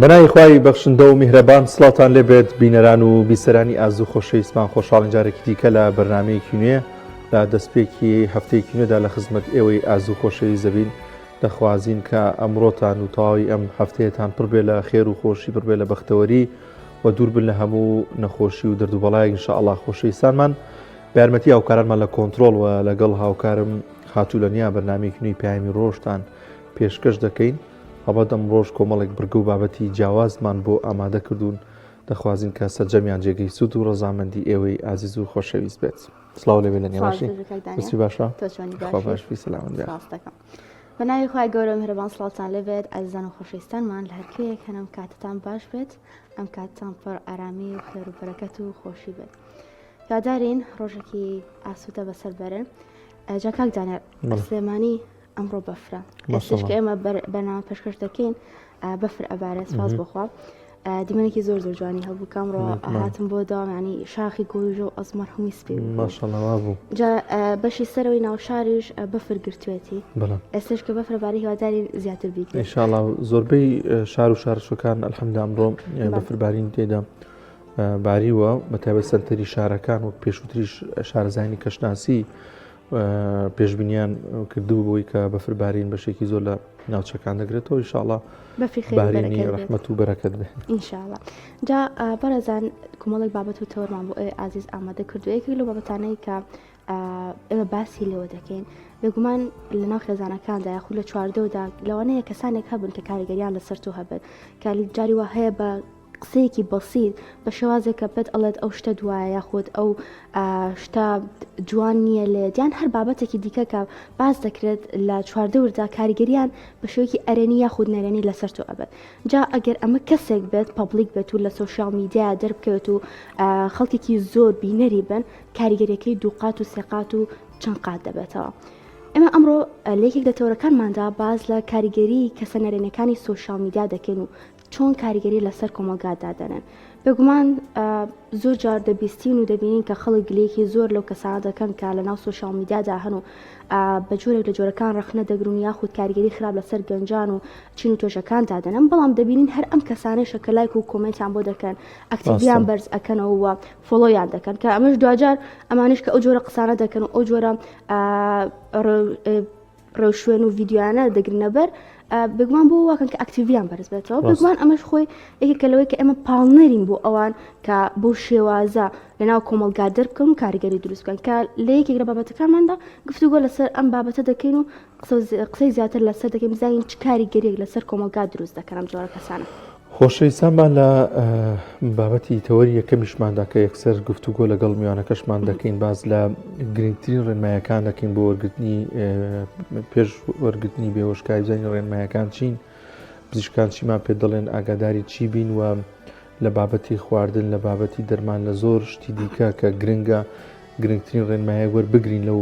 بەناوی خوای بەخشندە و میهرەبان سڵاتان لێبێت بینەران و بیسەرانی ئازوو خۆشەویستمان خۆشحاڵین جارێکی دیکە لە بەرنامەیەکی نوێ لە دەستپێکی هەفتەیەکی نوێدا لە خزمەت ئێوەی ئازوو خۆشەویست دەبین. دەخوازین کە ئەمڕۆتان و تەواوی ئەم هەفتەیەتان پڕبێ لە خێر و خۆشی پڕبێ لە بەختەوەری و دوور بن لە هەموو نەخۆشی و دەردوبەڵایەک ئینشاءالله خۆشەویستانمان. بە یارمەتی هاوکارانمان لە کۆنتڕۆڵ و لەگەڵ هاوکارم هاتوو لە نیا بەرنامەیەکی نوێی پەیامی ڕۆژتان پێشکەش دەکەین. ئەوە دەم ڕۆژ کۆمەڵێک بڕگە و بابەتی جیاوازمان بۆ ئامادە کردوون. دەخوازین کە سەرجەمیان جێگەی سوود و ڕەزامەندی ئێوەی ئازیز و خۆشەویست بێت. سڵاو لێبێ لە نێواشی بەسی باشە باشی سەلامت بێت. بەناوی خوای گەورە میهرەبان سڵاتان لێبێت ئازیزان و خۆشەویستانمان لە هەرکوێیەک هەنم کاتتان باش بێت، ئەم کاتتان پڕ ئارامی و خێر و بەرەکەت و خۆشی بێت. یادارین ڕۆژێکی ئاسوودە بەسەر بەرن. جا کاک دانیێل سلێمانی ئەمڕۆ بەفرە ئێستش کە ئێمە بەنامە پێشکەش دەکەین بەفر ئەبارێت سپاس بخوا. دیمەنێکی زۆر زۆر جوانی هەبوو کامڕۆ هاتم بۆ داوامانی شاخی گۆژە و ئەزمەر هەمووی سپی ماشەڵڵا بوو. جا بەشی سەرەوەی ناوشاریش بەفر گرتوێتی ئێستش کە بەفرەباری هیواداری زیاتر بیکرێت ئینشاءڵڵا. زۆربەی شار و شارشەکان ئەلحەمدە ئەمڕۆ بەفربارین تێدا باریوە بەتایبەت سەرتەری شارەکان و پێشووتریش شارەزانی کەشناسی پێشبینیان کردو بۆی کە بەفربارین بەشێکی زۆر لە ناوچەکان دەگرێتەوە. ئینشاءڵڵا بارینی ڕەحمەت و بەرەکەت بێ ئینشاءڵڵا. جا بەڕێزان کۆمەڵێک بابەت و تەوەرمان بۆ ئازیز ئامادە کردو. یەکێک لەو بابەتانەی کە ئێمە باسی لەوە دەکەین بێگومان لە ناو خێزانەکاندا یاخود لە چواردەوەدا لەوانەیە کەسانێک هەبن کە کاریگەریان لەسەر تۆ هەبێت کە جاری وا هەیە بە قسەیەکی بەسیط بە شێوازێکە بێت ئەڵێت ئەو شتە دوایە یاخود ئەو شتە جوان نییە لێت یان هەر بابەتێکی دیکە کە باز دەکرێت لە چواردەوردا کاریگەریان بە شێوەیەکی ئەرێنی یاخود نەرێنی لەسەر تۆ ئەبێت. جا ئەگەر ئەمە کەسێک بێت پەبلیک بێت و لە سۆشیال میدیا دەربکەوێت و خەڵکێکی زۆر بینەری بن کاریگەریەکەی دووقات و سێقات و چەند قات دەبێتەوە. ئێمە ئەمڕۆ لە یەکێک لە تەورەکانماندا باز لە کاریگەری کەسە نەرێنەکانی سۆشیال میدیا دەکەین و چۆن کاریگەری لەسەر کۆمەلگادا دەنێن. بێگومان زۆر جار دەبیستین و دەبینین کە خەڵک گلەیەکی زۆر لەو کەسانە دەکەن کە لە ناو سۆشیال میدیادا هەن و بە جۆرێک لە جۆرەکان ڕەخنە دەگرون یاخود کاریگەری خراپ لەسەر گەنجان و چین و تۆشەکاندا دەنێن. بەڵام دەبینین هەر ئەم کەسانەیشە کە لایک و کۆمنتیان بۆ دەکەن ئەکتیڤیان بەرز ئەکەنەوە و فۆلۆیان دەکەن کە ئەمەش دوجار ئەمانش کە ئەو جۆرە قسانە دەکەن و ئەو جۆرە ڕێوشوێن و ڤیددیویانە دەگرنە بەر بگومان بۆ واکەن کە ئەکتیڤیان بەرز بێتەوە. بگومان ئەمەش خۆی یەکێکە لەوەی کە ئێمە پاڵنەرین بۆ ئەوان کە بۆ شێوازە لەناو کۆمەلگا دەربکەن و کاریگەری دروست بکەن کە لە یەکێک لە بابەتەکانماندا گفتوگۆ لەسەر ئەم بابەتە دەکەین و قسەی زیاتر لەسەر دەکەین بزانین چ کاریگەریەک لەسەر کۆمەلگا دروست دەکەن ئەم جۆرە کەسانە. خۆشەویستانمان لە بابەتی تەوەری یەکەمیشماندا کە یەکسەر گفتوگۆ لەگەڵ میوانەکەشمان دەکەین باز لە گرنگترین ڕێنمایەکان دەکەین بۆ وەرگرتنی پێش وەرگرتنی بێهۆشکاری بزانین ڕێنمایەکان چین، پزیشکان چیمان پێ دەڵێن ئاگاداری چی بین و لە بابەتی خواردن لە بابەتی دەرمان لە زۆر شتی دیکە کە گرنگە گرنگترین ڕێنمایە وەربگرین لەو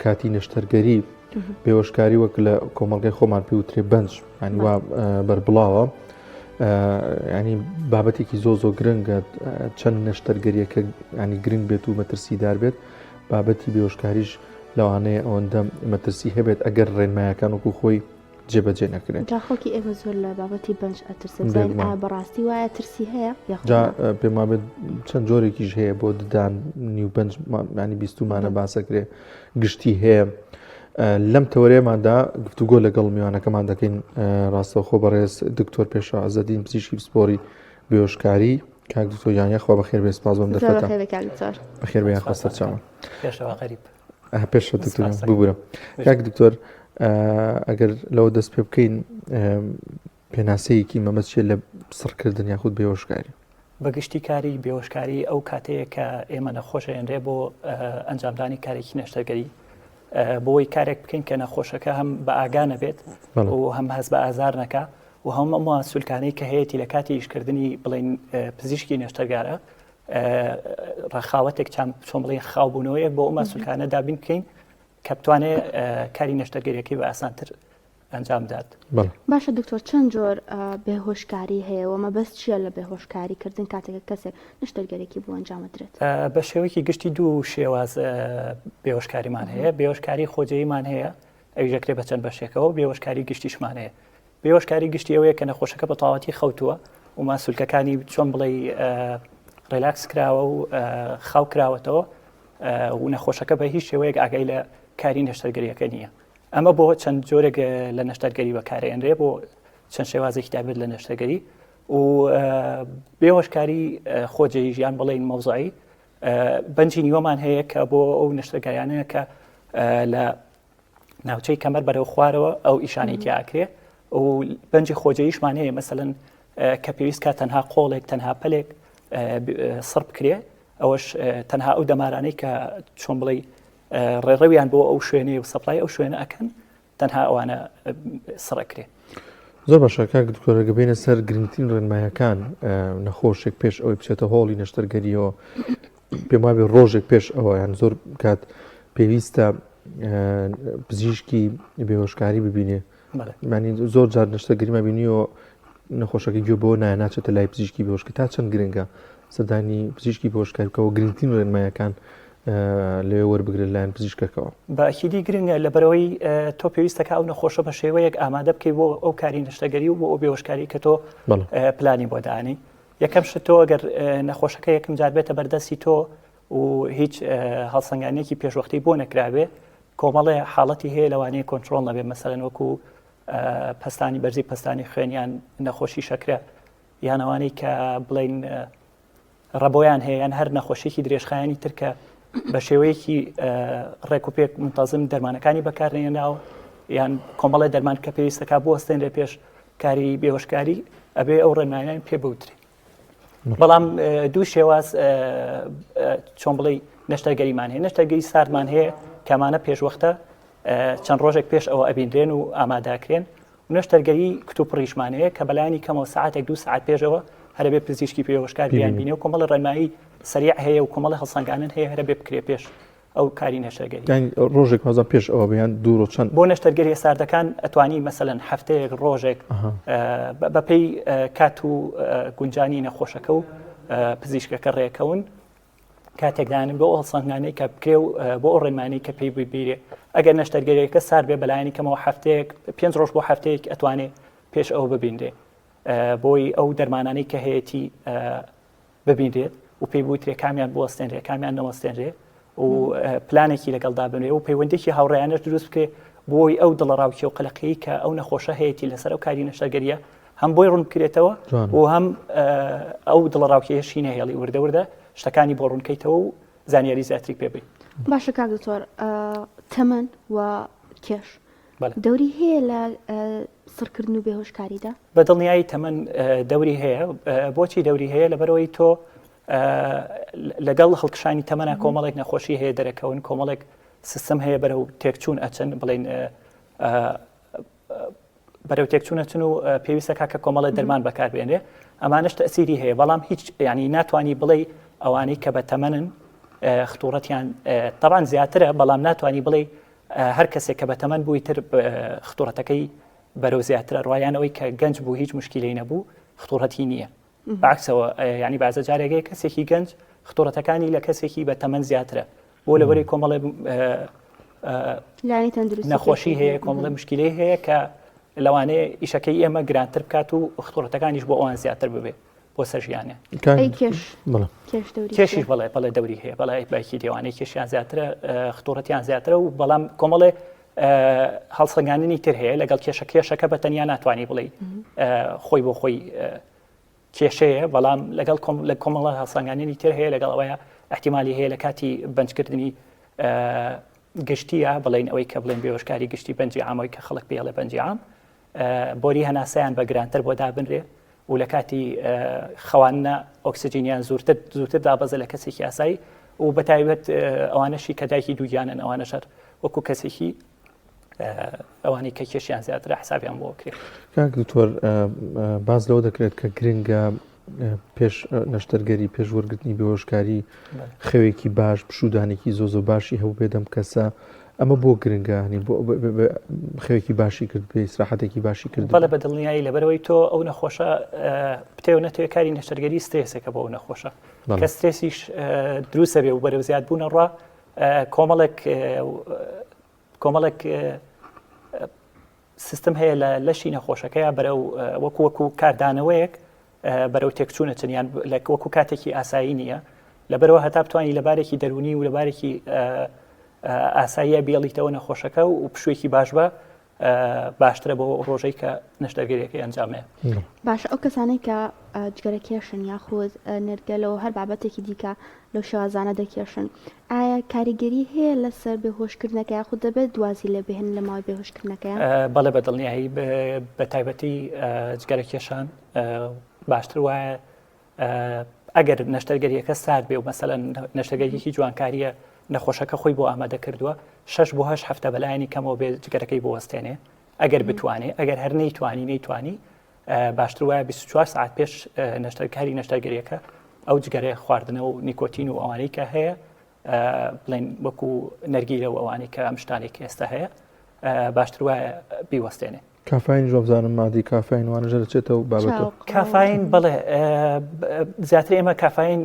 کاتی نەشتەرگەری بێهۆشکاری وەک لە کۆمەڵگەی خۆمان پێ وترێ بەنج ینی وا بەربڵاوە ینی بابەتێکی زۆ گرنگە چەند نەشتەرگەریەکە ینی گرنگ بێت و مەترسیدار بێت بابەتی بێهۆشکاریش لەوانەیە ئەوەندە مەترسی هەبێت ئەگەر ڕێنمایەکان وەکو خۆی جێبەجێ نەکرێت. خەڵکی ئێمە زۆر لە بابەتی بەنج ئەترسن بەڕاستی وایە ترسی هەیە جا پێم وابێت چەند جۆرێکیش هەیە بۆ ددان نیو بەنج ینی بیستمانە باسەکرێ گشتی هەیە. لەم تەوەرێماندا گفتوگۆ لەگەڵ میوانەکەمان دەکەین ڕاستەوخۆ بەڕێز دکتۆر پێشە ئازەدین پزیشکی پسپۆری بێهۆشکاری کاک دکتۆر یانیا خوا بەخێر بێ سپاس بۆم دەفەتە بەخێر بێ یاخوا سەرچاوە پێشەوە دکتۆر ببوورە. کاک دکتۆر ئەگەر لەوە دەست پێ بکەین پێناسەیەکی مەمەد چێت لە سڕکردن یاخود بێهۆشکاری بەگشتی کاری بێهۆشکاری ئەو کاتەیە کە ئێمە نەخۆشە هێنرێ بۆ ئەنجامدانی کارێکی نەشتەرگەری بۆی کارێک بکەین کە نەخۆشەکە هەم بە ئاگانە بێت و هەم هەست بە ئازار نەکە و هەموو سولکانەی کە هەیەی لە کاتی ئیشکردنی بڵین پزیشکی نێشتەرگارە ڕەخاوەتێک چۆن بڵێ خاوبوونەوەیەک بۆ ئەمە سولکانە دابین بکەین کە بتوانێت کاری نێشتەرگەریەکەی بە ئاسانتر ئەنجام دات. باشە دکتۆر چەند جۆر بێهۆشکاری هەیە و مەبەست چییە لە بێهۆشکاریکردن کاتێکە کەسێک نەشتەرگەرێکی بۆ ئەنجامدرێت؟ بە شێوەیەکی گشتی دوو شێواز بێهۆشکاریمان هەیە. بێهۆشکاری خۆجەییمان هەیە ئەوی ژەکرێ بە چەند بەشێکەوە بێهۆشکاری گشتیشمان هەیە. پێوەشکاری گشتی ئەوەیە کە نەخۆشەکە بە تەواوەتی خەوتووە و ماسوولکەکانی چۆن بڵێ ڕیلاکس کراوە و خاو کراوەتەوە و نەخۆشەکە بە هیچ شێوەیەک ئاگای لە کاری نەشتەرگەریەکە نییە. ئەمە بۆ چەند جۆرێک لە نەشتەرگەری بەکارهێنرێ بۆ چەند شێوازێکی دابێت لە نەشتەرگەری و بێهۆشکاری خۆجێی ژیان بڵێن مەوزوعی بەنجی نیوەمان هەیە کە بۆ ئەو نەشتەرگەریانەیە کە لە ناوچەی کەمەر بەرەو خوارەوە ئەو ئیشانەی تیاکرێ و بەنجی خۆجەیشمان هەیە مەسەلەن کە پێویست کە تەنها قۆڵێک تەنها پەلێک سڕ بکرێ ئەوەش تەنها ئەو دەمارانەی کە چۆن بڵێ ڕێڕەویان بۆ ئەو شوێنێ و سەپلای ئەو شوێنە ئەکەن تەنها ئەوانە سڕەکرێ. زۆر باشە کاک دکتۆرە بینە سەر گرنگترین ڕێنمایەکان نەخۆشێک پێش ئەوەی بچێتە هۆڵی نەشتەرگەریەوە پێم وابێ ڕۆژێک پێش ئەوە یان زۆر کات پێویستە پزیشکی بێهۆشکاری ببینێ مانی زۆر جار نەشتەرگەریمە بینیەوە نەخۆشەکە گوێ بۆ نایەناچێتە لای پزیشکی بێهۆشکی تا چەند گرنگە سەردانی پزیشکی بێهۆشکاریکەوە گرنگترین ڕێنمایەکان لێ وەربگرن لایەن پزیشکەکەەوە بەئەکیدی گرنگە لەبەرەوەی تۆ پێویستەکە ئەو نەخۆشە بە شێوەیەک ئامادە بکەی بۆ ئەو کاری نەشتەرگەری و بۆ ئەو بێهۆشکاری کە تۆ پلانی بۆ دانی. یەکەم شت تۆ ئەگەر نەخۆشەکە یەکەم جار بێتە بەردەستی تۆ و هیچ هەڵسەنگانێکی پێشوەختی بۆ نەکراوێ کۆمەڵێ حاڵەتی هەیە لەوانەیە کۆنتترۆل نەبێت مەسەلەن وەکو پستانی بەرزی پستانی خوێنیان نەخۆشی شەکرە یانەوانەی کە بڵین ڕەبۆیان هەیە یان هەر نەخۆشیێکی درێژخایانی ترکە بە شێوەیەکی ڕێکوپێک منتەزم دەرمانەکانی بەکارهێناوە یان کۆمەڵێ دەرمان کە پێویستەکە بۆ ئەستێنرێ پێش کاری بێهۆشکاری ئەبێ ئەو ڕێنمایان پێ بوتری. بەڵام دوو شێواز چۆن بڵێ نەشتەرگەریمان هەیە نەشتەرگەری ساردمان هەیە کەمانە پێشوەختە چەند ڕۆژێک پێش ئەوە ئەبیندرێن و ئاماداکرێن و نەشتەرگەری کتوپڕیشمان هەیە کە بەلایانی کەمەوە ساعتێک 2 ساعت پێشەوە هەرەبێ پزیشکی پێوەشکار بیان بینێ و کۆمەڵی ڕێنمایی سریع هەیە و کۆمەڵی هەڵسەنگانن هەیە هەرەبێ بکرێ پێش ئەو کاری نەشتەرگەری ڕۆژێک مازە پێش ئەوە بیان دوو چەند بۆ نەشتەرگەری ساردەکان ئەتوانی مەسەلەن هەفتەیەک ڕۆژێک بەپێی کات و گونجانی نەخۆشەکە و پزیشکەکە ڕێکەون کاتێکدانن بۆ هەڵسەنگانەی کە بکرێ و بۆ ئەو ڕێنمانەی کە پێی بیرێ ئەگەر نەشتەرگەریەکە سارد بێ بەلایانی کەمەوە هەفتەیەک 5 ڕۆژ بۆ هەفتەیەک ئەتوانێ پێش ئەو ببیندێ بۆی ئەو دەرمانانەی کە هەیەی ببیندێت و پێی بوویترێ کامیان بۆ ئەستێنرێ کامیان نەوەستێنرێ و پلانێکی لەگەڵدا بنێ و پەیوەندێکی هاوڕێیانەش دروست بکرێ بۆی ئەو دڵەڕاوکی و قلقەی کە ئەو نەخۆشە هەیەی لەسەر ئەو کاری نەشتەرگەریە هەم بۆی ڕوون بکرێتەوە و هەم ئەو دڵەڕاوکیەشی نەهێڵی وردەوردە شتەکانی بۆ ڕوونکەیتەوە و زانیاری زیاتری پێ بێت. باشە کاک دکتۆر تەمەن و کێش دەوری هەیە لە سڕکردن و بێهۆشکاریدا بە دڵنیایی تەمەن دەوری هەیە بۆچی دەوری هەیە لەبەرەوەی تۆ لەگەڵ هەڵکشانی تەمەنە کۆمەڵێک نەخۆشی هەیە دەرەکەون کۆمەڵێک سیستم هەیە بەرەو تێکچوون ئەچن بڵێن بەرەو تێکچوونە چن و پێویستەکە کە کۆمەڵێک دەرمان بەکاربێنێ ئەمانش تەسیری هەیە بەڵام هیچ ینی ناتوانانی بڵێ ئەوانەی کە بە تەمەنن خطوڕەتیان طبعاً زیاترە بەڵام ناتوانانی بڵێ هەر کەسێک کە بە تەمەن بووی تر خطوڕەتەکەی بەرەو زیاترە ڕایانەوەی کە گەنج بوو هیچ مشکلەی نەبوو خطوڕەتی نییە بەعکسەوە ینی بەعزە جارێگەی کەسێکی گەنج خطوڕەتەکانی لە کەسێکی بە تەمەن زیاترە بۆ لەبەری کۆمەڵێ نەخۆشی هەیە کۆمەڵێ مشکلەی هەیە کە لەوانەیە ئیشەکەی ئێمە گرانتر بکات و خطوڕەتەکانیش بۆ ئەوان زیاتر ببێ بۆ سەرژیانە کێشیش بەڵێ دەوری هەیە بەڵێ باکی دێوانەی کێشیان زیاترە خطوڕەتیان زیاترە و بەڵام کۆمەڵێ هەڵسەنگاننی تر هەیە لەگەڵ کێشەکە بە تەنیا ناتوانانی بڵێ خۆی بۆ خۆی کێشەیە بەڵام لەگەڵ لە کۆمەڵە هەڵسەنگاننی تر هەیە لەگەڵ ئەوەیە احتیمالی هەیە لە کاتی بەنجکردنی گشتیە بڵێن ئەوەی کە بڵێن بێهۆشکاری گشتی بەنجی عامەوەی کە خەڵک پێڵێ بەنجی عام بۆری هەناسەیان بە گرانتر بۆ دابنرێ و لە کاتی خەوانە ئۆکسسیجینیان زووتر دابەزە لە کەسێکی ئاسایی و بەتایبەت ئەوانەشی کە دایکی دووگیانن ئەوانەشەر وەکو کەسێکی ئەوانی کە کێشیان زیاتر حسابیان بۆ کرێت. کاک دکتۆر باز لەوە دەکرێت کە گرنگە پێش نەشتەرگەری پێش وەرگرتنی بێهۆشکاری خەوێکی باش پشودانێکی زۆ باشی هەبوو بێدەم کەسە ئەمە بۆ گرنگانی بۆ خەوێکی باشی کرد بێ ئیسراحەتێکی باشی کرد بەڵێ بە دڵنیایی لەبەرەوەی تۆ ئەو نەخۆشە پتێو نەتوێ کاری نەشتەرگەری سترێسێکە بۆ ئەو نەخۆشە کە سترێسیش دروستە بێ و بەرەو زیاد بوونە ڕوا کۆمەڵێک سیستم هەیە لە لەشی نەخۆشەکەیە بەرەو وەکو کاردانەوەیەک بەرەو تێکچوونە چنیان وەکو کاتێکی ئاسایی نییە لەبەرەوە هەتا بتوانانی لەبارێکی دەرونی و لەبارێکی ئاساییە بێڵیتەوە نەخۆشەکە و پشوێکی باش بە باشترە بۆ ڕۆژەی کە نەشتەرگەریەکەی ئەنجامێ. باش ئەو کەسانەی کە جگەرە کێشن یاخود نرگەلەوە هەر بابەتێکی دیکە لەو شێوازانە دەکێشن ئایا کاریگەری هەیە لەسەر بێهۆشکردنەکە یاخود دەبێت دوازی لە بهێن لە ماوەی بێهۆشکردنەکەیان؟ بەڵێ بەدڵنیایی بە تایبەتی جگەرە کێشان باشتر وایە ئەگەر نەشتەرگەریەکە سارد بێ و مەسەلەن نەشتەرگەریەکی جوانکاریە نەخۆشەکە خۆی بۆ ئامادە کردووە 6 بۆ 8 هەفتە بەلایانی کەمەوە بێ جگەرەکەی بۆ وەستێنێ ئەگەر بتوانێت ئەگەر هەر نەیتوانی باشتر وایە 24 ساعت پێش نەشتەرکاری نەشتەرگەریەکە ئەو جگەرەیە خواردنەوە و نیکۆتین و ئەوانەی کە هەیە بڵێن وەکو نەرگیرە و ئەوانەی کە ئەم شتانێکی ئێستا هەیە باشتر وایە بیوەستێنێ. کافین جۆبزانم مادی کافین وانەژە دەچێتەوە بابەتەوە کافین بڵێ زیاتر ئێمە کافین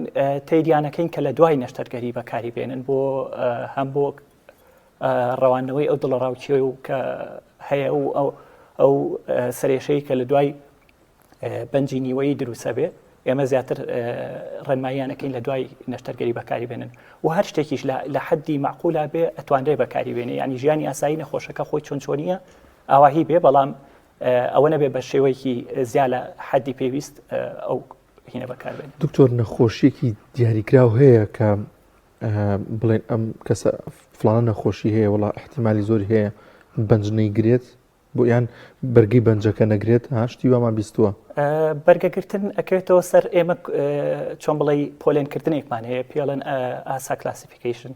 تێیدیانەکەین کە لە دوای نەشتەرگەری بەکاری بێنن بۆ هەم بۆ ڕەوانەوەی ئەو دڵڕاوچیە و کە هەیە و ئەو سەرێشەی کە لە دوای بەنجی نیوەی دروسە بێ ئێمە زیاتر ڕێنماییانەکەین لە دوای نەشتەرگەری بەکاری بێنن و هەر شتێکیش لە حەدی معقولە بێ ئەتوانرێ بەکاری بێنێ ینی ژیانی ئاسایی نەخۆشەکە خۆی چۆنچۆنیە ئاواهی بێ بەڵام ئەوە نەبێ بە شێوەیەکی زیاد لە حەدی پێویست ئەو هینە بەکاربێن. دکتۆر نەخۆشیێکی دیاریکراو هەیە کە بڵێن ئەم کەسە فڵانە نەخۆشی هەیە وڵا احتیمالی زۆری هەیە بەنج نەیگرێت بۆ یان بەرگی بەنجەکە نەگرێت هاشتی وامان بیستووە بەرگەگرتن ئەکرێتەوە سەر ئێمە چۆن بڵێ پۆلێنکردنێکمان هەیە پێڵەن ئاسا کلاسیفیکیشن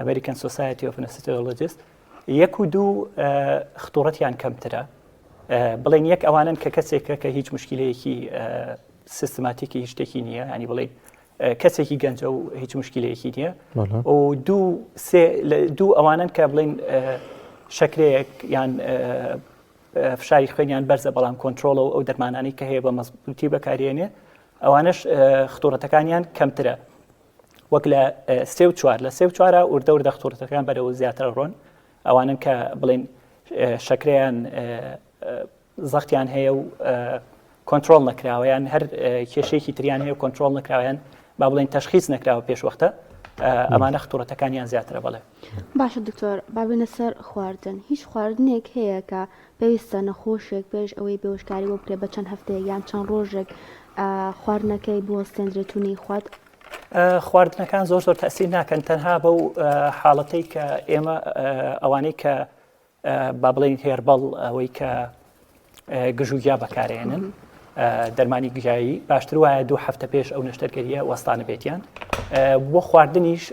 ئەمریکن سۆسایەتی ئۆف ئەنستۆلۆجیست 1 و 2 خطوڕەتیان کەمترە بڵێن یەک ئەوانن کە کەسێکە کە هیچ مشکلەیەکی سیستماتیکی هیچ شتێکی نییە ینی بڵێ کەسێکی گەنجە و هیچ مشکلەیەکی نییە و دوو ئەوانن کە بڵێن شەکرەیەک یان فشاری خوێنیان بەرزە بەڵام کۆنتترۆڵ و ئەو دەرمانانی کە هەیە بە مەزبوطی بەکارێنێ ئەوانش خطوڕەتەکانیان کەمترە وەک لە 3 و 4 لە 3 و 4 وردە خطوڕەتەکان بەرەوە زیاتر ڕۆن ئەوانن کە بڵێن شەکرەیان زەختیان هەیە و کۆنتترۆل نەکراوەیان هەر کێشەیەکی تریان هەیە و کۆنتترۆل نەکراویان با بڵێن تەشخیص نەکراوە پێشوەختە ئەمانە خطوڕەتەکانیان زیاترە بڵێ. باشە دکتۆر بابێنە سەر خواردن هیچ خواردنێک هەیە کە پێویستە نەخۆشێک پێش ئەوەی بێهۆشکاری بۆ بکرێت بە چەند هەفتەیە یان چەند ڕۆژێک خواردنەکەی بوەستێنرێتونی خوارد؟ خواردنەکان زۆر تەسیر ناکەن تەنها بەو حاڵەتەی کە ئێمە ئەوانەی کە با بڵێن هێربەڵ ئەوەی کە گژوگیا بەکارێنن دەرمانی گژایی باشتر وایە 2 هەفتە پێش ئەو نەشتەرگەریە وەستانە بێتیان بۆ خواردنیش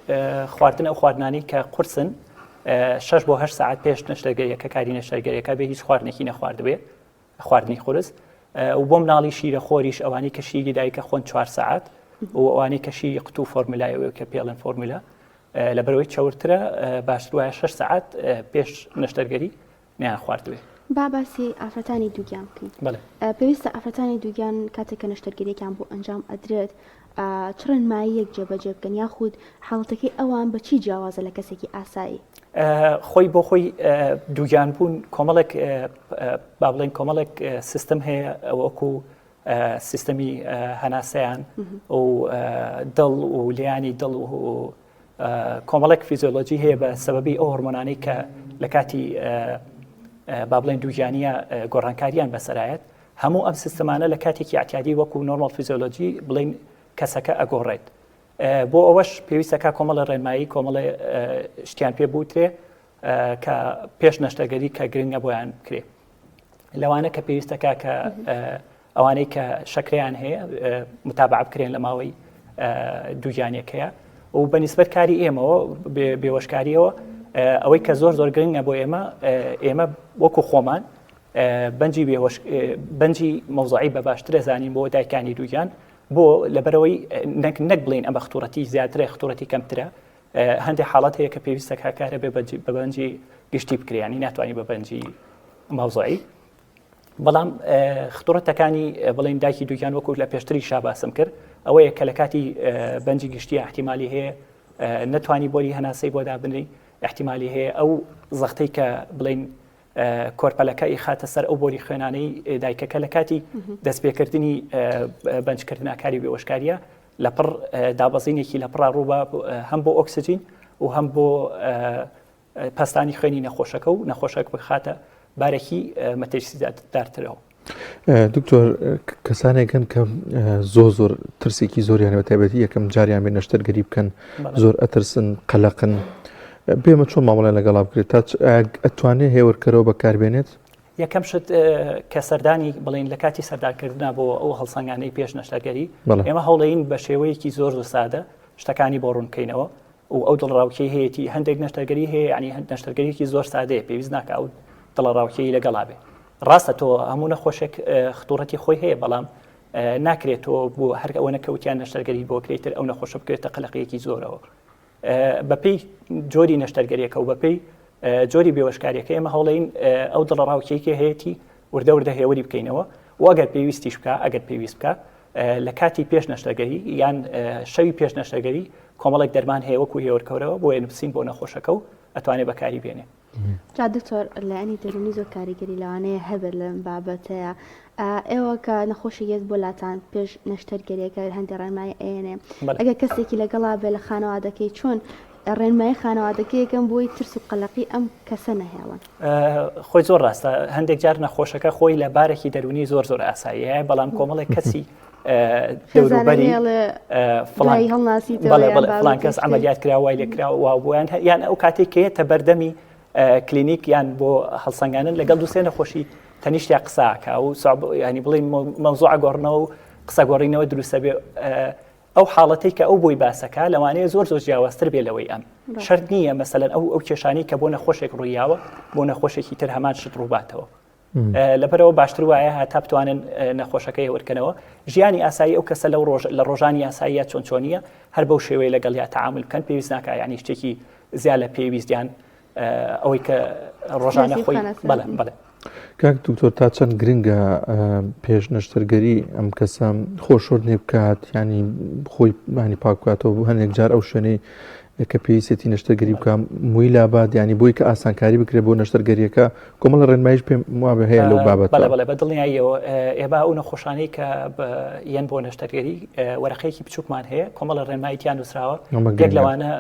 خواردن ئەو خواردنانی کە قورسن 6 بۆ 8 ساعت پێش نەشتەرگەریەکە کاری نەشتەرگەریەکە بێ هیچ خواردنێکی نەخواردبێ خواردنی قورس و بۆ مناڵی شیرە خۆریش ئەوانی کە شیری دایکە خۆن 4 ساعت و ئەوانی کە شیری قوتو فۆرمولایەوە کە پێڵن فۆرمولا لە بەرەوەی چەورترە باشتر وایە 6 ساعت پێش نەشتەرگەری نیان خواردبێ. باسی ئافرەتانی دووگیان بکەین پێویستە ئافرەتانی دووگیان کاتێککە نەشتەرگەریەکان بۆ ئەنجام ئەدرێت چڕنماییەک جێبەجێ بکەن یاخود حاڵەتەکەی ئەوان بەچی جیاوازە لە کەسێکی ئاسایی خۆی بۆ خۆی دووگیان بوون کۆمەڵێک با بڵێن کۆمەڵێک سیستم هەیە وەکو سیستەمی هەناسەیان و دڵ و لیانی دڵ و کۆمەڵێک فیزیۆلۆجی هەیە بە سەبەبی ئەو هۆرمۆنانەی کە لە کاتی با بڵێن دووگیانیە گۆڕانکاریان بەسەرایەت هەموو ئەم سیستەمانە لە کاتێکی ئاعتیادی وەکو نۆرمال فیزیۆلۆجی بڵێن کەسەکە ئەگۆڕێت بۆ ئەوەش پێویستەکە کۆمەڵە ڕێنمایی کۆمەڵە شتیان پێ بوترێ کە پێش نەشتەرگەری کە گرنگە بۆیان کرێ لەوانە کە پێویستەکە کە ئەوانەی کە شەکریان هەیە متابع بکرێن لە ماوەی دووگیانێکەیە و بەنسبەت کاری ئێمەوە بێوەشکاریەوە ئەوەی کە زۆر گرنگە بۆ ئێمە وەکو خۆمان بەنجی مەوزوعی بە باشترە زانین بۆ دایکانی دووگیان بۆ لەبەرەوەی نەک بڵین ئەمە خطوڕەتی زیاترە خطوڕەتی کەمترە هەندێک حاڵەت هەیە کە پێویستە کارە بە بەنجی گشتی بکریانی ناتوانانی بە بەنجی مەوزوعی بەڵام خطوڕەتەکانی بڵین دایکی دووگیان وەکو لە پێشتری شاباسم کرد ئەوەیە کە لە کاتی بەنجی گشتی احتیمالی هەیە نەتوانی بۆری هەناسەی بۆ دابنی احتیمالی هەیە ئەو زەختەی کە بڵین کۆرپەلەکە خاتە سەر ئەو بۆری خوێنانەی دایکەکە لە کاتی دەستپێکردنی بەنجکردناکاری بێهۆشکاریە لەپڕ دابەزینێکی لە پڕا ڕووبە هەم بۆ ئۆکسسیجین و هەم بۆ پەستانی خوێنی نەخۆشەکە و نەخۆشک بخاتە بارێکی مەترسیدارترەوە. دکتۆر کەسانێکن کە زۆر ترسێکی زۆریانەوە تایبەتی یەکەم جاریان بێ نەشتەرگەری بکەن زۆر ئەترسن قەلەقن بێمە چۆن مامەڵێن لەگەڵا بکرێت تا ئەتوانێت هێورکەرەوە بەکاربێنێت؟ یەکەم شت کە سەردانی بڵین لە کاتی سەردارکردنا بۆ ئەو هەڵسەنگانەی پێش نەشتەرگەری ئێمە هەوڵەین بە شێوەیەکی زۆر سادە شتەکانی بۆ ڕوونکەینەوە و ئەو دڵڕاوکەی هەیەی هەندێک نەشتەرگەری هەیە ینی نەشتەرگەریکی زۆر سادەیە پێویست ناکە ئەو دڵڕاوکەی لەگەڵا بێ. ڕاستە تۆ هەموو نەخۆشێک خطوڕەتی خۆی هەیە بەڵام ناکرێتەوە بۆ هەر ئەوە نەکەوتیان نەشتەرگەری بۆ کرێتتر ئەو نەخۆشە بکرێتە قەلەقەیەکی زۆرەوە. بەپێی جۆری نەشتەرگەریەکە و بەپێی جۆری بێوەشکاریەکە ئێمە هەوڵەین ئەو دڵڕاوکەیەکی هەیەی وردە هێوری بکەینەوە و ئەگەر پێویستیش بکە ئەگەر پێویست بکە لە کاتی پێش نەشتەرگەری یان شەوی پێش نەشتەرگەری کۆمەڵێک دەرمان هەیە وەکو هێورکەورەوە بۆ نووسین بۆ نەخۆشەکە و ئەتوانێت بەکاری بێنێ. جا دکتۆر لەعنی دەرونی زۆر کاریگەری لەوانەیە هەبێت لەم بابەتەیە ئێوە کە نەخۆشی یەک بۆ لاتان پێش نەشتەرگەریەکە هەندێک ڕێنمای ئێنێ ئەگەر کەسێکی لەگەڵا بێ لە خانەوادەکەی چۆن ڕێنمای خانەوادەکەی یەکەم بۆی ترس و قەلەقی ئەم کەسە نەهێڵن؟ خۆی زۆر ڕاستە هەندێک جار نەخۆشەکە خۆی لە بارێکی دەرونی زۆر ئاساییە بەڵام کۆمەڵێک کەسی دەوروبەری فڵان کەس عملیات کرا وای لێ کراوە بۆیان یان ئەو کاتێک کێتە بەردەمی کلینیک یان بۆ هەڵسەنگانن لەگەڵ دووسێ نەخۆشی تەنیشتیا قساکە و ینی بڵین مەوزوع گۆڕنەوە و قسە گۆڕینەوە دروستە بێ ئەو حاڵەتەی کە ئەو بۆی باسەکە لەوانەیە زۆر جیاوازتر بێ لەوەی ئەم شەرت نییە مەسەلەن ئەو کێشانی کە بۆ نەخۆشێک ڕوویاوە بۆ نەخۆشێکی تر هەمان شت ڕووباتەوە لەبەرەوە باشتر وایە هاتا بتوانن نەخۆشەکەی هێورکەنەوە ژیانی ئاسایی ئەو کەسە لە ڕۆژانی ئاساییە چۆنچۆنیە هەر بەو شێوەیە لەگەڵ یا تەعامل بکەن پێویست ناکە یعنی شتێکی زیاد لە پێویستیان ئەوەی کە ڕۆژانە خۆی بەڵێ. کاک دکتۆر تا چەند گرنگە پێش نەشتەرگەری ئەم کەسە خۆشۆردنێ بکات ینی خۆی مانی پاکاتەوە بوو هەندێک جار ئەو شوێنەی کە پێویستی نەشتەرگەری بکەم مووی لابات ینی بۆی کە ئاسانکاری بکرێت بۆ نەشتەرگەریەکە کۆمەڵ ڕێنمایش پێم وابێ هەیە لەو بابەت بەڵێ بەدڵنیاییەوە ئێبا ئەو نەخۆشانەی کە یەن بۆ نەشتەرگەری وەرەقەیەکی بچووکمان هەیە کۆمەڵە ڕێنماییتیان نووسراوە یەک لەوانە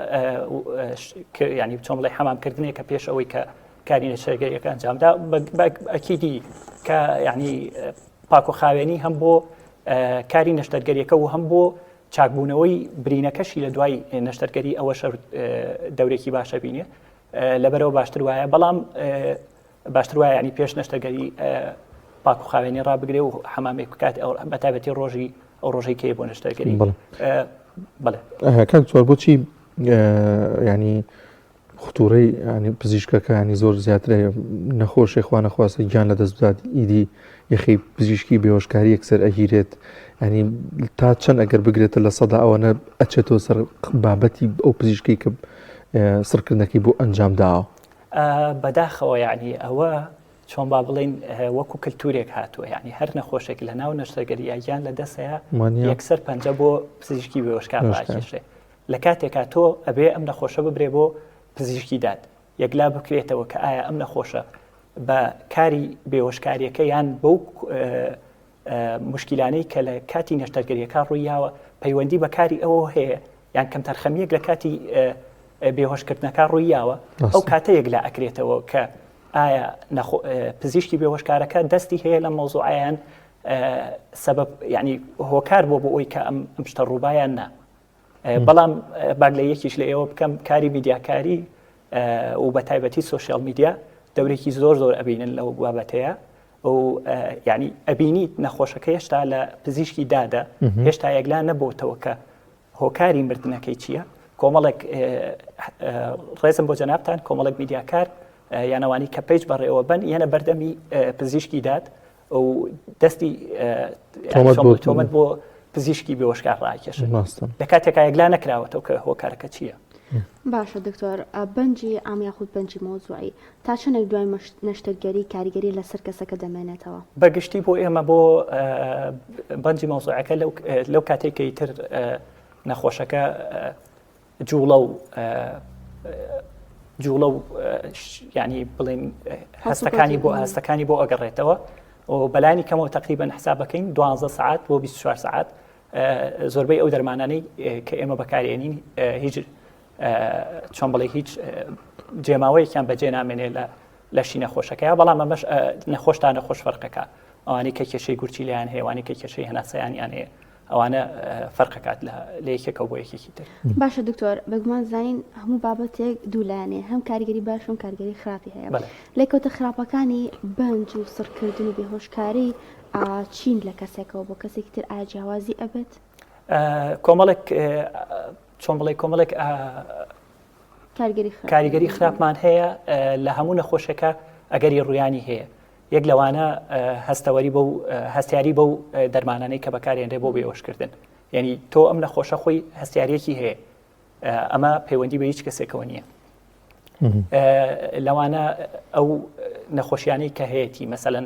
ینی بچۆم بڵێ حەمامکردنێک کە پێش ئەوەی کە کاری نەشتەرگەریەکە ئەنجامدا ئەکیدی کە یعنی پاک و خاوێنی هەم بۆ کاری نەشتەرگەریەکە و هەم بۆ چاکبوونەوەی برینەکەشی لە دوای نەشتەرگەری ئەوە دەورێکی باشە بینێ لەبەرەوە باشتر وایە بەڵام باشتر وایە ینی پێش نەشتەرگەری پاک و خاوێنی ڕابگرێ و حەمامێک بکات بەتایبەتی ڕۆژی ئەو ڕۆژەی کێ بۆ نەشتەرگەری. بەڵێ کاک زۆر بۆچی ینی خطوڕەی ینی پزیشکەکە ینی زۆر زیاترە نەخۆشی خوا نەخواستە گیان لە دەست بدات ئیدی یەخی پزیشکی بێهۆشکاری یەکسەر ئەگیرێت ینی تا چەند ئەگەر بگرێتە لە سەدا ئەوەنە ئەچێتەوە سەر بابەتی ئەو پزیشکی کە سڕکردنەکەی بۆ ئەنجام داوە بەداخەوە یعنی ئەوە چۆن با بڵین وەکو کللتورێک هاتووە ینی هەر نەخۆشێک لە ناو نەشتەرگەری گیان لە دەستەیە یەکسەر پەنجە بۆ پزیشکی بێهۆشکار ڕاکێشێ لە کاتێکا تۆ ئەبێ ئەم نەخۆشە ببرێ بۆ پزیشکی داد یەکلا بکرێتەوە کە ئایا ئەم نەخۆشە بە کاری بێهۆشکاریەکە یان بەو مشکلانەی کە لە کاتی نەشتەرگەریەکە ڕوویاوە پەیوەندی بە کاری ئەوە هەیە یان کەم تەرخەمیەک لە کاتی بێهۆشکردنەکە ڕوویاوە ئەو کاتەیەک لا ئەکرێتەوە کە ئایا پزیشکی بێهۆشکارەکە دەستی هەیە لە مەوزوعیان سبب ینی هۆکار بۆ ئەوی کە ئەم شتە ڕووبایان نا بەڵام باگ لە یەکیش لە ئێوە بکەم کاری میدیاکاری و بە تایبەتی سۆشیال میدیا دەورێکی زۆر ئەبینن لەو بابەتەیە و یعنی ئەبینیت نەخۆشەکە هێشتا لە پزیشکی دادا هێشتا یەکلا نەبووتەوە کە هۆکاری مردنەکەی چییە کۆمەڵێک ڕێزم بۆ جەنابتان کۆمەڵێک میدیاکار یانەوانی کە پێیج بەڕێەوە بن یانە بەردەمی پزیشکی داد و دەستی تۆمەت بۆ پزیشکی بێهۆشکار ڕاکێشن لە کاتێکا یەکلا نەکراوەتەوە کە هۆکارەکە چییە. باشە دکتۆر بەنجی ئام یاخود بەنجی مۆزوعی تا چەندێک دوای نەشتەرگەری کاریگەری لەسەر کەسەکە دەمێنێتەوە؟ بەگشتی بۆ ئێمە بۆ بەنجی مۆزوعەکە لەو کاتێکی تر نەخۆشەکە جوڵە و جوڵە و ینی بڵێن هەستەکانی بۆ ئەگەڕێتەوە و بەلانی کەمەوە تقریبا حساب بکەین 12 ساعت بۆ 24 ساعت زۆربەی ئەو دەرمانانەی کە ئێمە بەکارێنین هیچ چۆن بڵێ هیچ جێماوەیەکیان بەجێ نامێنێ لە شی نەخۆشەکەیە بەڵام ئەمەش نەخۆشتان نەخۆش فەرقەکە ئەوانەی کە کێشەی گورچی لیان هەیە ئەوانەی کە کێشەی هەناسەیانیان هەیە ئەوانە فەرقەکات لە یەکێکە بۆ یەکێکی تر. باشە دکتۆر بەگومان زانین هەموو بابەتێک دوولایانێ هەم کاریگەری باش و کاریگەری خراپی هەیە لێکەوتە خراپەکانی بەنج و سڕکردن و بێهۆشکاری چین لە کەسێکەوە بۆ کەسێکی تر ئایا جیاوازی ئەبێت؟ کۆمەڵێک چۆن بڵێ کۆمەڵێک کاریگەری خراپمان هەیە لە هەموو نەخۆشەکە ئەگەری ڕویانی هەیە یەک لەوانە هەستیاری بەو دەرمانانەی کە بەکارێنرێ بۆ بێهۆشکردن یعنی تۆ ئەم نەخۆشە خۆی هەستیارەکی هەیە ئەمە پەیوەندی بە هیچ کەسێکەوە نییە لەوانە ئەو نەخۆشیانەی کە هەیەی مەسەلەن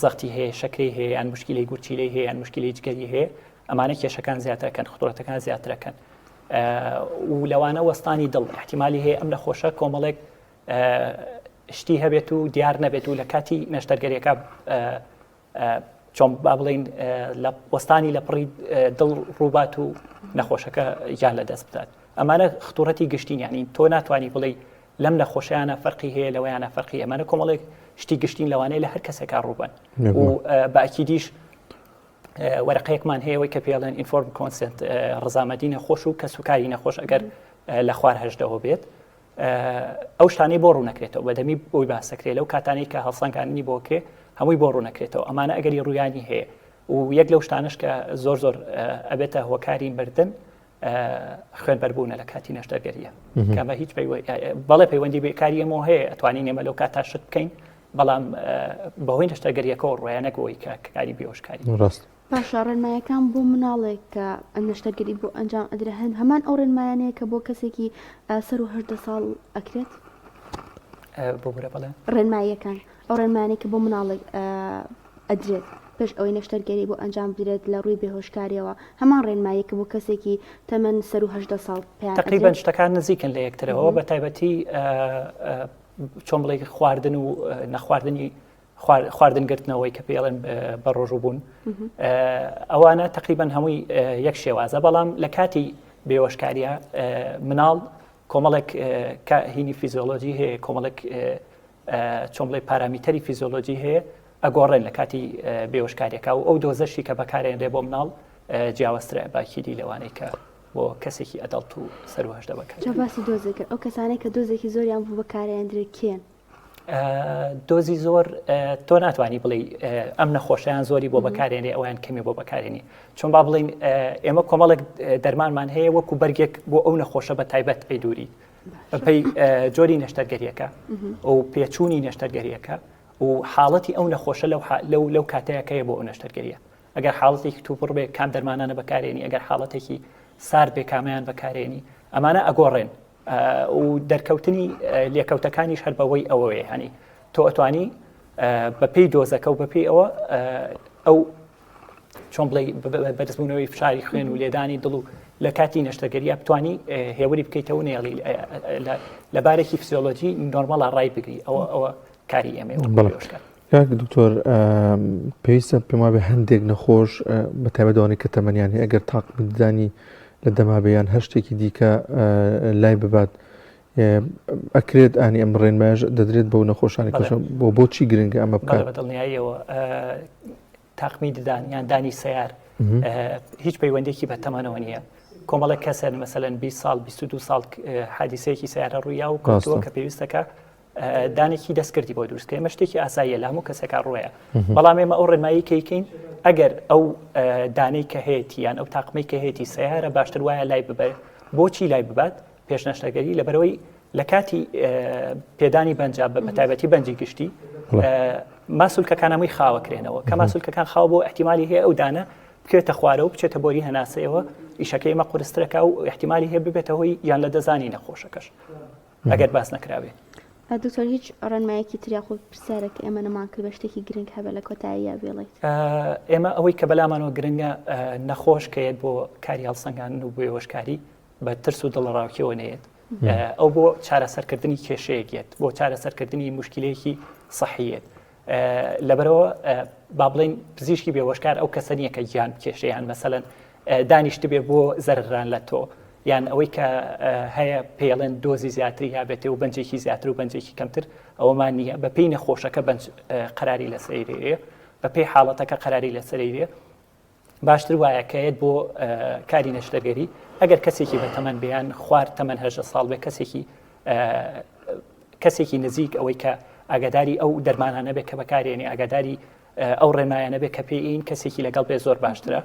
زەختی هەیە شەکری هەیە یان مشکلی گورچیلەی هەیە یان مشکلی جگەری هەیە ئەمانە کێشەکان زیاترەکەن خطورەتەکان زیاترەکەن و لەوانە وەستانی دڵ احتیمالی هەیە ئەم نەخۆشە کۆمەڵێک شتی هەبێت و دیار نەبێت و لە کاتی نەشتەرگەریەکە چۆن با بڵین لە وەستانی لە پڕی دڵ ڕووبات و نەخۆشەکە گیان لە دەست بدات ئەمانە خطورەتی گشتین یعنی تۆ ناتوانانی بڵێ لەم نەخۆشیانە فەرقی هەیە لەوەیانە فەرقی ئەمانە کۆمەڵێک شتی گشتین لەوانەیە لە هەر کەسێکا ڕووبن و باکیدیش وەرەقەیەکمان هەیەوەی کە پێڵێن ئینفۆرم کۆنسنت ڕزامەندی نەخۆش و کە سوکاری نەخۆش ئەگەر لە خوار هەژدەوە بێت ئەو شتانەی بۆ ڕوونەکرێتەوە بەدەمی بۆی باسەکرێت لەو کاتانەی کە هەڵسەنگاندنی بۆکێ هەمووی بۆ ڕوونەکرێتەوە ئەمانە ئەگەری ڕویانی هەیە و یەک لەو شتانش کە زۆر ئەبێتە هۆکاری بردن خوێنبەربوونە لە کاتی نەشتەرگەریە کەمە هیچ بەڵێ پەیوەندی بێکاری ئەمەوە هەیە ئەتوانین ئێمە لەو کاتا شت بکەین بەڵام بەهۆی نەشتەرگەریەکەەوە ڕۆیانەگەوەی کاری بێهۆشکاری ڕاست باشە ڕێنمایەکان بۆ مناڵێک کە نەشتەرگەری بۆ ئەنجام ئەدرا هەن هەمان ئەو ڕێنمایانەیە کە بۆ کەسێکی سەر و هەردە ساڵ ئەکرێت بۆ بڵێ ڕێنماییەکان ئەو ڕێنمایانەیە کە بۆ مناڵێک ئەدرێت پێش ئەوەی نەشتەرگەری بۆ ئەنجام بدرێت لە ڕووی بێهۆشکاریەوە هەمان ڕێنماییە کە بۆ کەسێکی تەمەن سەر و هەژدە ساڵ تقریبا شتەکان نزیکن لە یەکترەوە بە تایبەتی چۆن بڵێ خواردن و نەخواردنی خواردنگرتنەوەی کە پێڵێن بە ڕۆژوو بوون ئەوانە تقریبا هەمووی یەک شێوازە بەڵام لە کاتی بێهۆشکاریە مناڵ کۆمەڵێک هینی فیزیۆلۆژی هەیە کۆمەڵێک چۆن بڵێ پارامیتەری فیزیۆلۆژی هەیە ئەگۆڕێن لە کاتی بێهۆشکاریەکە و ئەو دۆزەشی کە بەکارێنرێ بۆ مناڵ جیاوازترە باکیدی لەوانەی کە بۆ کەسێکی ئەدەڵت و سەر و هەژدە بەکار باسی دۆزێکرد ئەو کەسانەی کە دۆزێکی زۆریان بوو بەکارێنرێ کێن دۆزی زۆر تۆ ناتوانانی بڵێ ئەم نەخۆشیان زۆری بۆ بەکارێنێ ئەویان کەمی بۆ بەکارێنی چۆن با بڵین ئێمە کۆمەڵێک دەرمانمان هەیە وەکو بەرگێک بۆ ئەو نەخۆشە بە تایبەت ئەیدوری بەپەی جۆری نەشتەرگەریەکە و پێچوونی نەشتەرگەریەکە و حاڵەتی ئەو نەخۆشە لەو کاتەیەکەیە بۆ ئەو نەشتەرگەریە ئەگەر حاڵەتێکی تو پڕ بێ کام دەرمانانە بەکارێنی ئەگەر حاڵەتێکی سار بێ کامیان بەکارێنی ئەمانە ئەگۆڕێن و دەرکەوتنی لێکەوتەکانیش هەر بەوەی ئەوەیە هەنی تۆ ئەتوانی بەپێی دۆزەکە و بەپێی ئەو چۆن بڵێ بەدەستبوونەوەی فشاری خوێن و لێدانی دڵ و لە کاتی نەشتەرگەریە بتوانی هێوری بکەیتەوە نێڵی لەبارێکی فسیۆلۆجی نۆرمەڵە ڕای بگری ئەوە کاری ئێمە کاک دکتۆر پێویستە پێم وابێ هەندێک نەخۆش بە تایبەتەوەی کە تەمەنیان هەیە ئەگەر تاق بدانی لە دەمابیان هەر شتێکی دیکە لای ببات ئەکرێت ئانی ئەم ڕێنمایش دەدرێت بەو نەخۆشانی کەشە بۆچی گرنگە ئەمە بکات بەدڵنیاییەوە تاقمی ددان یان دانی سیار هیچ پەیوەندێکی بە تەمەنەوە نییە کۆمەڵە کەسێن مەسەلەن 20 ساڵ 22 ساڵ حادیسەیەکی سیارە ڕوویا و کەوتووە کە پێویستەکە دانێکی دەستکردی بۆ دروستکە ئێمە شتێکی ئاساییە لە هەموو کەسێکا ڕوەیە بەڵام ئێمە ئەو ڕێنمایی کەیکەین ئەگەر ئەو دانەی کە هەیەی یان ئەو تاقمەی کە هەیەی سیارە باشتر وایە لای ببێت بۆچی لای ببات پێش نەشتەرگەری لەبەرەوەی لە کاتی پێدانی بەنجا بە تایبەتی بەنجی گشتی ماسوولکەکانەمەی خاوەکرێنەوە کە ماسوولکەکان خاو بۆ احتیمالی هەیە ئەو دانە بکرێتە خوارە و بچێتە بۆری هەناسەیەوە ئیشەکەی مە قورسترەکە و احتیمالی هەیە ببێتە هۆی یان لە دەزانی نەخۆشەکەش ئەگەر باس نەکراوێت دکتۆر هیچ ڕێنمایەکی تریا خۆ پرسیارەکە ئێمە نەمان کرد بە شتێکی گرنگ هەبە لە کۆتاییە بێڵێت ئێمە ئەوەی کە بەلامانەوە گرنگە نەخۆش کەیت بۆ کاری هەڵسەنگاندن و بۆ هۆشکاری بە ترس و دڵڕاوکیەوە نێت ئەو بۆ چارەسەرکردنی کێشەیەکێت بۆ چارەسەرکردنی مشکلەیەکی سەحیەت لەبەرەوە با بڵین پزیشکی بێهۆشکار ئەو کەسە نییە کە گیان کێشەیان مەسەڵەن دانیشت بێ بۆ زەرران لە تۆ یان ئەوەی کە هەیە پێڵێن دۆزی زیاتری یابێتێ و بەنجێکی زیاتر و بەنجێکی کەمتر ئەوەمان نییە بە پێی نەخۆشەکە بەنج قەراری لەسەرێ بە پێی حاڵەتەکە قەراری لەسەرێ باشتر وایە کەیت بۆ کاری نەشتەرگەری ئەگەر کەسێکی بە تەمەەن بیان خوارد تەمەەن 18 ساڵ بێ کەسێکی نزیک ئەوەی کە ئاگاداری ئەو دەرمانانە بێت کە بەکارێنێ ئاگاداری ئەو ڕێمایانە بێت کە پێی این کەسێکی لەگەڵ بێ زۆر باشترە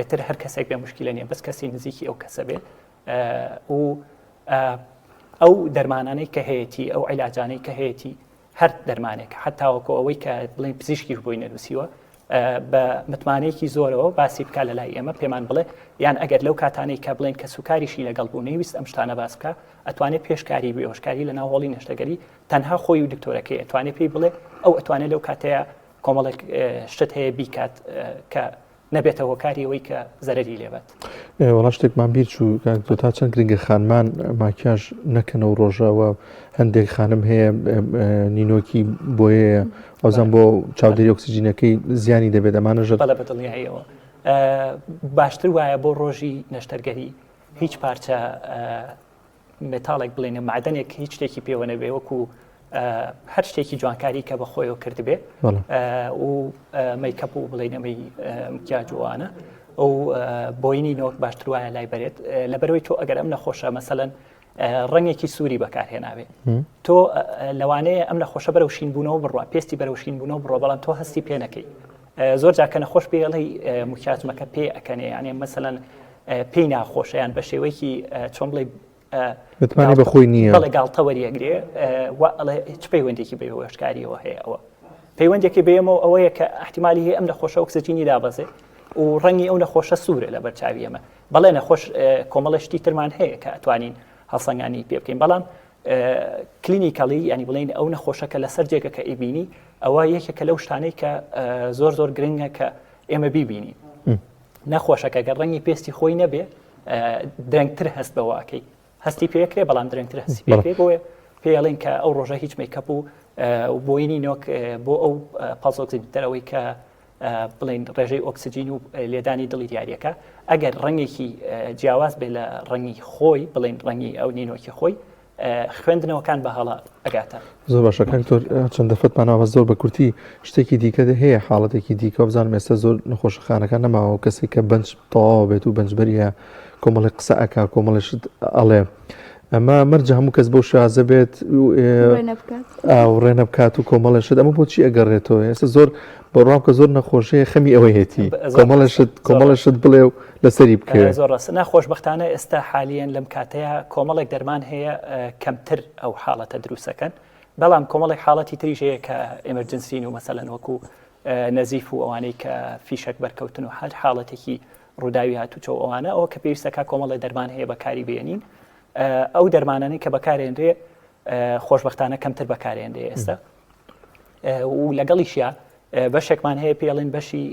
تر هەر کەسێک بێ مشکلە نیە بەس کەسی نزیکی ئەو کەسە بێت و ئەو دەرمانانەی کە هەیەی ئەو عیلاجانەی کە هەیەی هەر دەرمانێک حتاوەکو ئەوەی کە بڵین پزیشکیش بووی نەنووسیوە بە متمانەیەکی زۆرەوە باسی بکە لە لای ئێمە پێمان بڵێ یان ئەگەر لەو کاتانەی کە بڵێن کە سوکاریشی لەگەڵ بوو نەویست ئەم شتانە باس بکە ئەتوانێت پێشکاری بێهۆشکاری لە ناوهۆڵی نەشتەگەری تەنها خۆی و دکتۆرەکەی ئەتوانێت پێی بڵێ ئەو ئەتوانێت لەو کاتەیە کۆمەڵێک شت هەیە بیکات کە نەبێتە هۆکاری ئەوەی کە زەرری لێبێت. وەڵام شتێکمان بیر چوو تا چەند گرنگە خانمان ماکیاژ نەکەنەوە ڕۆژەوە هەندێک خانم هەیە نینۆکی بۆیە ئەوزان بۆ چاودێری ئۆکسیجینەکەی زیانی دەبێت ئەمانەژە بەڵە بەدڵنیاییەوە باشتر وایە بۆ ڕۆژی نەشتەرگەری هیچ پارچە مێتاڵێک بڵێنە معدنێک هیچ شتێکی پێوە نەبێ وەکو هەر شتێکی جوانکاری کە بە خۆیەوە کردبێ و مەیکەپ و بڵێنەمەی مکیاجوانە ئەو بۆینی نۆک باشتر وایە لای بەرێت لەبەرەوەی تۆ ئەگەر ئەم نەخۆشە مەسەلەن ڕەنگێکی سووری بەکارهێناوێ تۆ لەوانەیە ئەم نەخۆشە بەرەوشین بوونەوە بڕوە پێستی بەرەوشین بوونەوە بڕۆ بەڵام تۆ هەستی پێ نەکەی زۆر جاکە نەخۆش پێڵی مکیاجمەکە پێ ئەکەنێ یانێ مەسەلەن پێی ناخۆشەیان بە شێوەیەکی چۆن بڵێ متمانی بەخۆی نییە بەڵێ گاڵتەوەریەگرێ هیچ پەیوەندێکی بە هۆشکاریەوە هەیە ئەوە پەیوەندێکی بێمەوە ئەوەیە کە احتیمالی هەیە ئەم نەخۆشە ئۆکسجینی دابەزێ و ڕەنگی ئەو نەخۆشە سوورە لە بەرچاوی ئەمە بەڵێ نەخۆش کۆمەڵە شتی ترمان هەیە کە ئەتوانین هەڵسەنگانی پێ بکەین بەڵام کلینیکەڵی ینی بڵین ئەو نەخۆشەکە لەسەر جێگەکە ئیبینی ئەوە یەکێکە لەو شتانەی کە زۆر گرنگە کە ئێمە بیبینین نەخۆشەکە گەر ڕەنگی پێستی خۆی نەبێ درەنگتر هەست بەواکەی هەستی پێکرێ بەڵام درەنگتر هەستی پێکرێ بۆیە پێڵین کە ئەو ڕۆژە هیچ مەیکەپ و بۆینی نۆک بۆ ئەو پازۆکسیدەرەوەی کە بڵین ڕێژەی ئۆکسجین و لێدانی دڵی دیارەکە ئەگەر ڕەنگێکی جیاواز بێ لە ڕەنگی خۆی بڵین ڕەنگی ئەو نینۆکی خۆی خوێندنەوەکان بە هەڵا ئەگاتە زۆر باشەکان تۆ چەند دەفەتمانەوە زۆر بە کورتی شتێکی دیکە هەیە حاڵەتێکی دیکە بزانم ئێستا زۆر نەخۆشخانەکان نەماوە کەسێک کە بەنج تەواو بێت و بەنجبەریە کۆمەڵی قسە ئەکا کۆمەڵیشت ئەڵێ ئەمە مەرجە هەموو کەس بۆ شازە بێت ڕێنە بکات و کۆمەڵێشت ئەمە بۆچی ئەگەڕێتەوە ئێستا زۆر بەڕام کە زۆر نەخۆشەیە خەمی ئەوەی هێتی کۆمەڵشت بڵێ و لەسەری بکەوێت زۆر ڕاستە ناخۆشبەختانە ئێستا حالیان لەم کاتەیە کۆمەڵێک دەرمان هەیە کەمتر ئەو حاڵەتە دروستەکەن بەڵام کۆمەڵێک حاڵەتی تریش هەیە کە ئێمەرجنسین و مەسەلەن وەکو نەزیف و ئەوانەی کە فیشک بەرکەوتن و هەر حاڵەتێکی ڕووداوی هاتوچۆ ئەوانە ئەوە کە پێویستەکە کۆمەڵی دەرمان هەیە بەکاری بێنین ئەو دەرمانانەی کە بەکارێنرێ خۆشبەختانە کەمتر بەکارێنرێ ئێستا و لەگەڵیشیا بەشێکمان هەیە پێڵین بەشی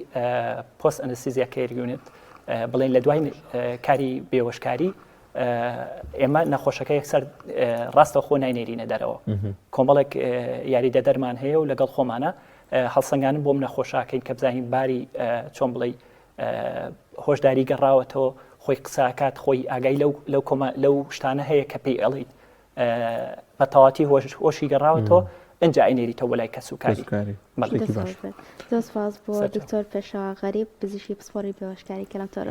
پۆست ئەنستیزیا کێر یونیت بڵێن لە دوای کاری بێوەشکاری ئێمە نەخۆشەکە یەکسەر ڕاستە خۆ ناینێرینە دەرەوە کۆمەڵێک یاریدە دەرمان هەیە و لەگەڵ خۆمانە هەڵسەنگانم بۆم نەخۆشاکەین کە بزانین باری چۆن بڵێ هۆشداری گەڕاوەتەوە خۆی قساکات خۆی ئاگای لەو شتانە هەیە کە پێی ئەڵیت بە تەواتی هۆشی گەڕاوەتەوە ئەنج ئاینێریتەوە بەلای کەسوکاری دەستفاز بۆ دکتۆر پێشا غەریب پزیشکی پسپۆڕی پێوەشکاری کەلام تۆرە